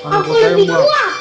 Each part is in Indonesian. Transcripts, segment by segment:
Aku lebih kuat.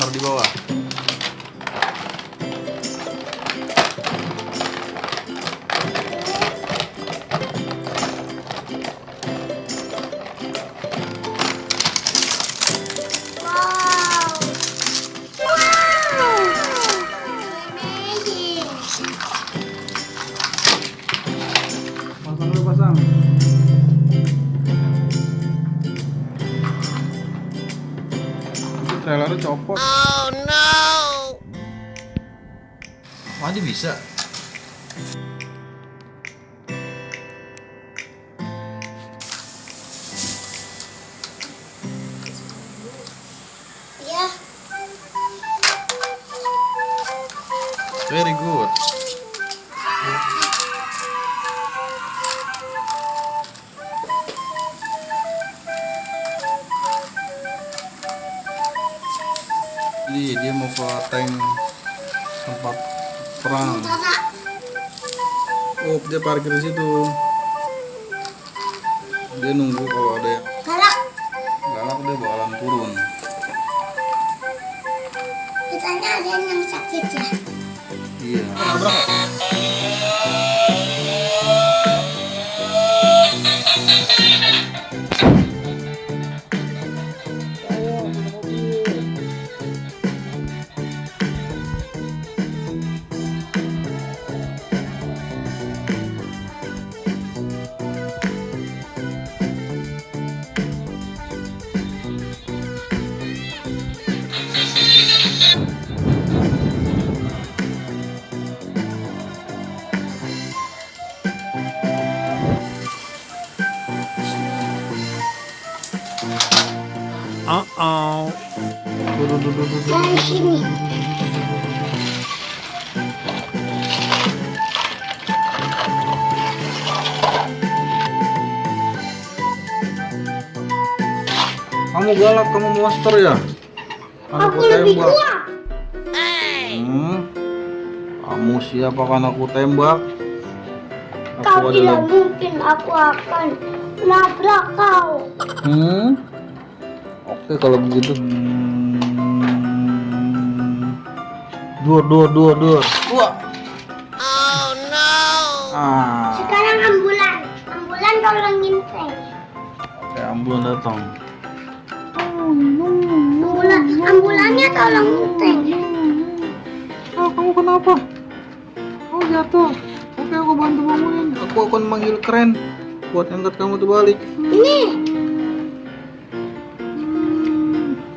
Taruh di bawah. Pasang dulu, pasang. Itu trailernya copot. Oh no. Masih bisa. Ya. Very good. Jadi dia mau ke tank tempat perang. Oh, dia parkir di situ. Dia nunggu kalau ada yang Galak. galak dia bakalan turun. Kitanya ada yang sakit ya. Iya. Dari sini. Kamu galak, kamu monster ya? Aku lebih kuat. Kamu siapa kan aku tembak? Kau tidak mungkin aku akan nabrak kau. Oke kalau begitu. Dur. Wah. Oh no. Sekarang ambulan. Ambulan tolongin saya. Oke, ambulan datang. Ambulannya tolongin saya. Oh, kamu kenapa? Kamu jatuh. Oke, aku bantu bangunin. Aku akan manggil keren buat angkat kamu terbalik. Ini.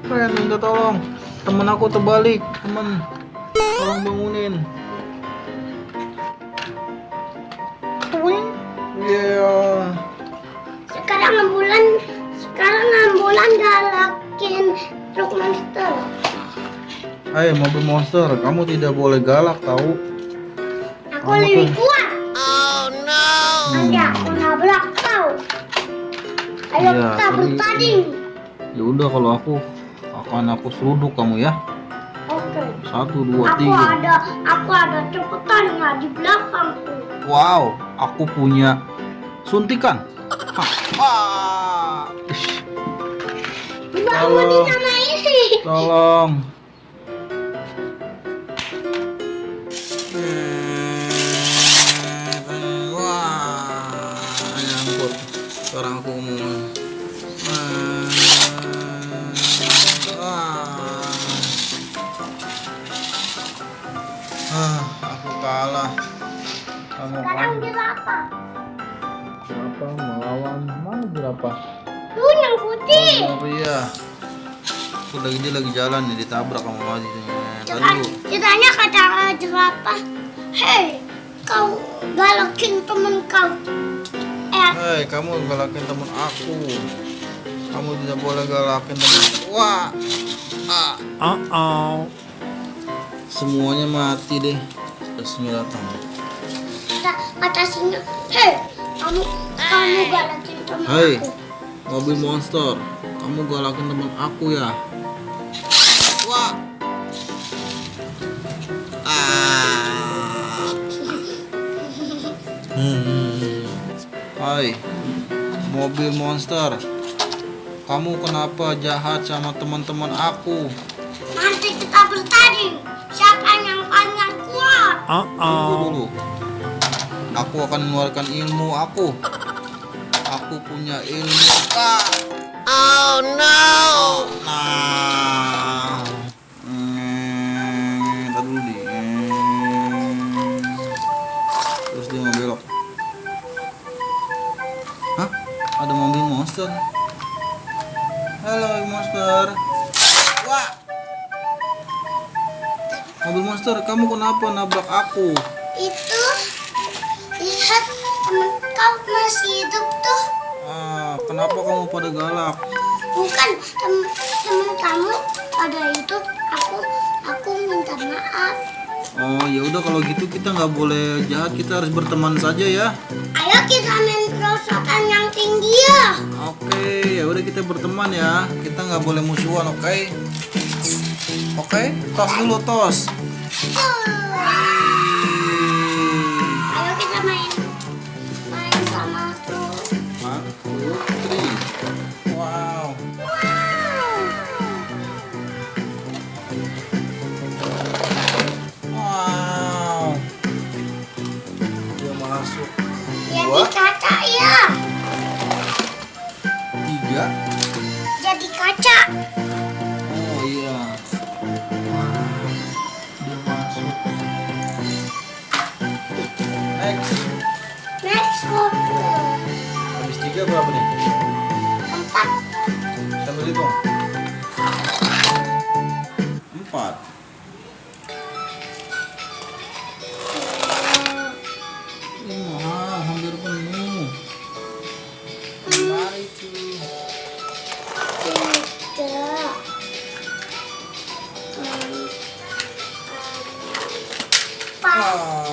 Keren, minta tolong. Temen aku terbalik. Temen, tolong bangunin. Yeah. Sekarang ambulan galakin truk monster. Hai mobil monster, kamu tidak boleh galak tahu. Aku lebih kuat. Oh no! Nanti aku nabrak kau. Ayo Iya, kita bertanding. Ya udah kalau aku seruduk kamu ya. Oke. 1, 2, 3. Aku ada cepetannya di belakangku. Wow, aku punya suntikan. Hah. Ah. Ish. Bangunin nama ini. Tolong. Wah, nyangkut. Sekarang aku mau. Aku kalah. Sekarang jerapah. Jerapah melawan mana jerapah? Tuh yang putih. Oh iya. Dia lagi jalan nih, ditabrak sama lagi. Tadi Ceritanya kata jerapah, hei, kau galakin temen kau. hei, kamu galakin teman aku. Kamu tidak boleh galakin teman. Wah. Semuanya mati deh. Bismillah. Kata singa, hei, kamu galakin temen Hei, aku. mobil monster. Kamu galakin teman aku ya. Wah. Hai, mobil monster. Kamu kenapa jahat sama teman-teman aku? Nanti kita bertanding, siapa yang paling kuat. Tunggu dulu. Aku akan mengeluarkan ilmu aku. Aku punya ilmu. Oh no! Nah. Tadi dulu di. Terus dia mau belok. Hah? Ada mobil monster. Halo mobil monster. Wah. Mobil monster, kamu kenapa nabrak aku? Itu, lihat temen kau masih hidup tuh. Kenapa kamu pada galak? Bukan temen kamu pada hidup. Aku minta maaf. Oh ya udah kalau gitu kita nggak boleh jahat, kita harus berteman saja ya. Ayo kita main perosotan yang tinggi ya. Oke, ya udah kita berteman ya. Kita nggak boleh musuhan, oke? Oke, tos dulu tos. Ayo kita main sama tuh. 1, 2, 3. Wow. Wow. Dia masuk. Jadi kaca ya. 3. Jadi kaca. Oh iya. Wah, dia masuk. Next. Next hotel. Habis 3 berapa nih? 4. Sambil hitung. 4. Ini mahal, hampir penuh. Mari cuy. 3. 4. Ah,